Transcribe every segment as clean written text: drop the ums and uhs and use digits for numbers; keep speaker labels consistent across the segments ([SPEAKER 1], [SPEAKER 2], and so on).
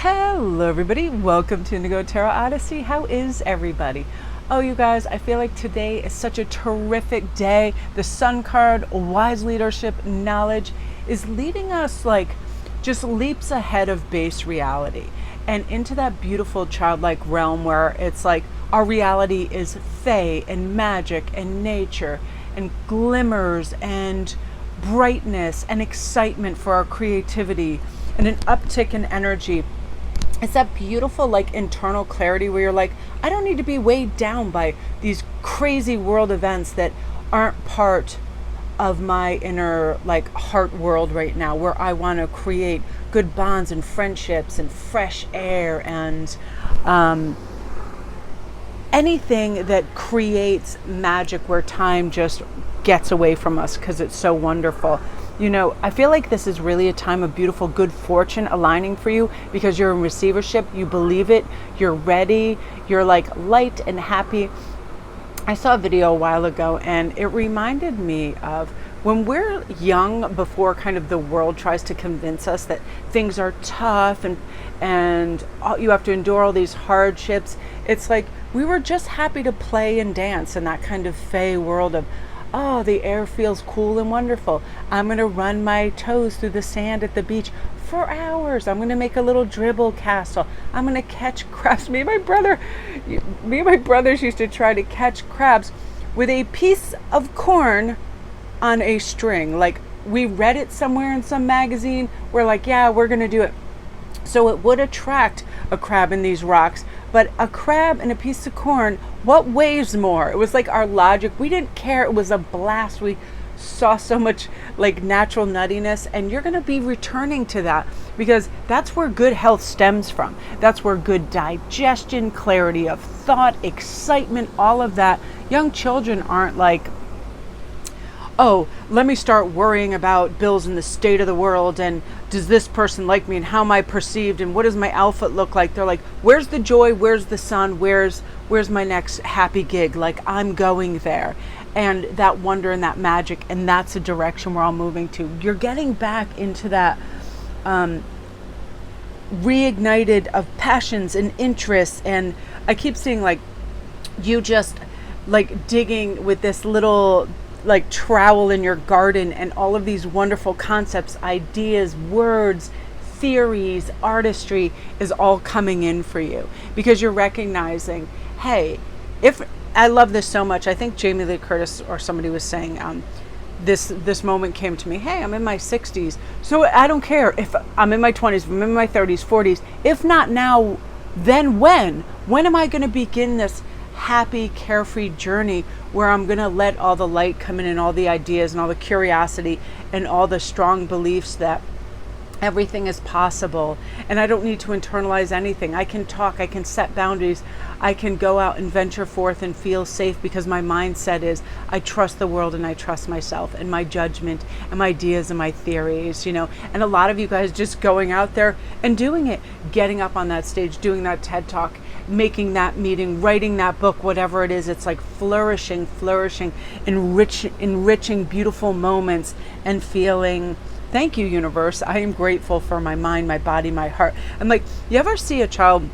[SPEAKER 1] Hello everybody, welcome to Indigo Tarot Odyssey. How is everybody? Oh, you guys, I feel like today is such a terrific day. The Sun card, wise leadership, knowledge, is leading us like just leaps ahead of base reality and into that beautiful childlike realm where it's like our reality is fae and magic and nature and glimmers and brightness and excitement for our creativity and an uptick in energy. It's that beautiful like internal clarity where you're like, I don't need to be weighed down by these crazy world events that aren't part of my inner like heart world right now, where I want to create good bonds and friendships and fresh air and anything that creates magic where time just gets away from us because it's so wonderful. You know, I feel like this is really a time of beautiful good fortune aligning for you because you're in receivership, you believe it, you're ready, you're like light and happy. I saw a video a while ago and it reminded me of when we're young, before kind of the world tries to convince us that things are tough and you have to endure all these hardships. It's like we were just happy to play and dance in that kind of fey world of, oh, the air feels cool and wonderful. I'm going to run my toes through the sand at the beach for hours. I'm going to make a little dribble castle. I'm going to catch crabs. Me and my brothers used to try to catch crabs with a piece of corn on a string. Like, we read it somewhere in some magazine. We're like, yeah, we're going to do it. So it would attract a crab in these rocks, but a crab and a piece of corn, what weighs more? It was like our logic. We didn't care. It was a blast. We saw so much like natural nuttiness, and you're going to be returning to that because that's where good health stems from. That's where good digestion, clarity of thought, excitement, all of that. Young children aren't like, oh, let me start worrying about bills in the state of the world and does this person like me and how am I perceived and what does my outfit look like? They're like, where's the joy? Where's the sun? Where's my next happy gig? Like, I'm going there. And that wonder and that magic, and that's the direction we're all moving to. You're getting back into that reignited of passions and interests. And I keep seeing like you just like digging with this little like trowel in your garden and all of these wonderful concepts, ideas, words, theories, artistry is all coming in for you because you're recognizing, hey, if I love this so much. I think Jamie Lee Curtis or somebody was saying this moment came to me, hey, I'm in my 60s, so I don't care if I'm in my 20s, if I'm in my 30s, 40s, if not now, then when am I going to begin this happy, carefree journey where I'm going to let all the light come in and all the ideas and all the curiosity and all the strong beliefs that everything is possible and I don't need to internalize anything. I can talk, I can set boundaries, I can go out and venture forth and feel safe because my mindset is I trust the world and I trust myself and my judgment and my ideas and my theories, you know. And a lot of you guys just going out there and doing it, getting up on that stage, doing that TED Talk, making that meeting, writing that book, whatever it is, it's like flourishing, enriching beautiful moments and feeling, thank you, universe. I am grateful for my mind, my body, my heart. And like, you ever see a child,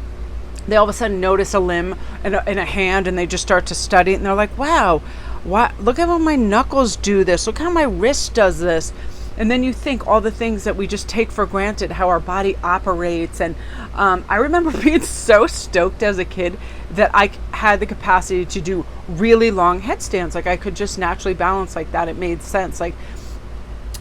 [SPEAKER 1] they all of a sudden notice a limb in a hand and they just start to study it and they're like, wow, look at how my knuckles do this. Look how my wrist does this. And then you think all the things that we just take for granted, how our body operates. And I remember being so stoked as a kid that I had the capacity to do really long headstands. Like I could just naturally balance like that. It made sense. Like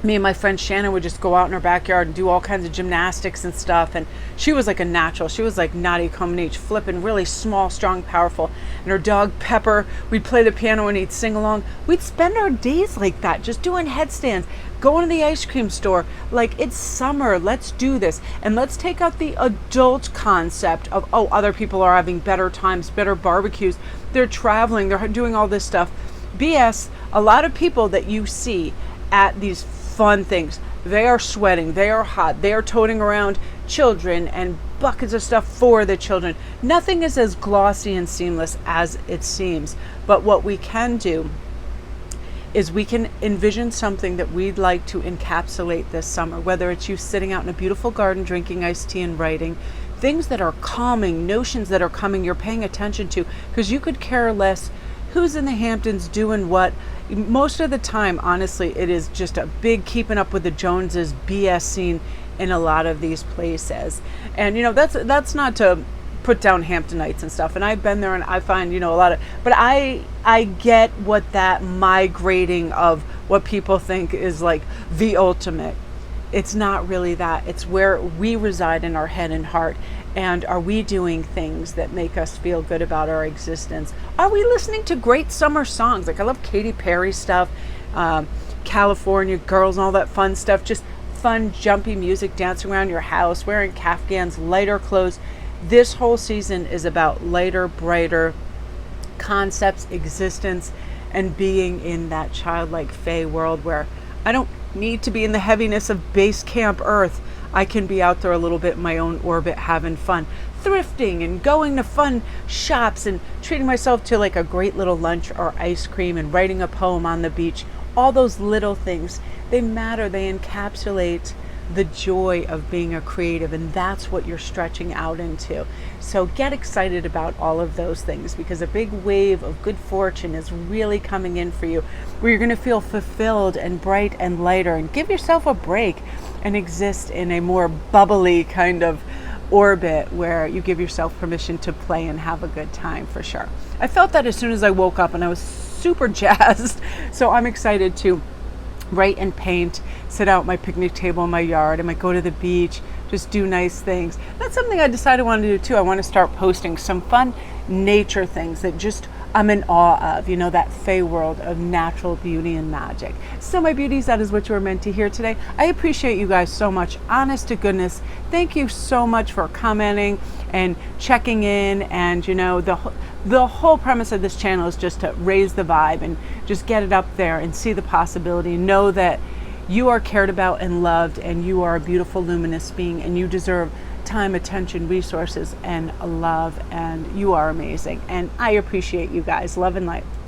[SPEAKER 1] me and my friend Shannon would just go out in her backyard and do all kinds of gymnastics and stuff. And she was like a natural. She was like Nadia Comaneci, flipping, really small, strong, powerful. And her dog Pepper, we'd play the piano and he'd sing along. We'd spend our days like that, just doing headstands, going to the ice cream store. Like, it's summer, let's do this. And let's take out the adult concept of, oh, other people are having better times, better barbecues. They're traveling, they're doing all this stuff. BS, a lot of people that you see at these fun things, they are sweating, they are hot, they are toting around children and buckets of stuff for the children. Nothing is as glossy and seamless as it seems, but what we can do is we can envision something that we'd like to encapsulate this summer, whether it's you sitting out in a beautiful garden drinking iced tea and writing, things that are calming, notions that are coming, you're paying attention to, because you could care less who's in the Hamptons doing what. Most of the time, honestly, it is just a big keeping up with the Joneses BS scene in a lot of these places. And that's not to put down Hamptonites and stuff, and I've been there, and I find a lot of, but I get what that migrating of what people think is like the ultimate. It's not really that. It's where we reside in our head and heart. And are we doing things that make us feel good about our existence? Are we listening to great summer songs? Like, I love Katy Perry stuff, California Girls, and all that fun stuff. Just fun, jumpy music, dancing around your house, wearing caftans, lighter clothes. This whole season is about lighter, brighter concepts, existence, and being in that childlike fey world where I don't need to be in the heaviness of base camp Earth. I can be out there a little bit in my own orbit, having fun, thrifting and going to fun shops and treating myself to like a great little lunch or ice cream and writing a poem on the beach. All those little things, they matter. They encapsulate the joy of being a creative, and that's what you're stretching out into. So get excited about all of those things, because a big wave of good fortune is really coming in for you, where you're going to feel fulfilled and bright and lighter, and give yourself a break and exist in a more bubbly kind of orbit where you give yourself permission to play and have a good time, for sure. I felt that as soon as I woke up, and I was super jazzed. So I'm excited to write and paint, sit out at my picnic table in my yard. I might go to the beach, just do nice things. That's something I decided I wanted to do too. I want to start posting some fun nature things that just I'm in awe of, that fey world of natural beauty and magic. So my beauties, that is what you were meant to hear today. I appreciate you guys so much. Honest to goodness, thank you so much for commenting and checking in. And the whole premise of this channel is just to raise the vibe and just get it up there and see the possibility. Know that you are cared about and loved, and you are a beautiful, luminous being, and you deserve time, attention, resources, and love, and you are amazing. And I appreciate you guys. Love and light.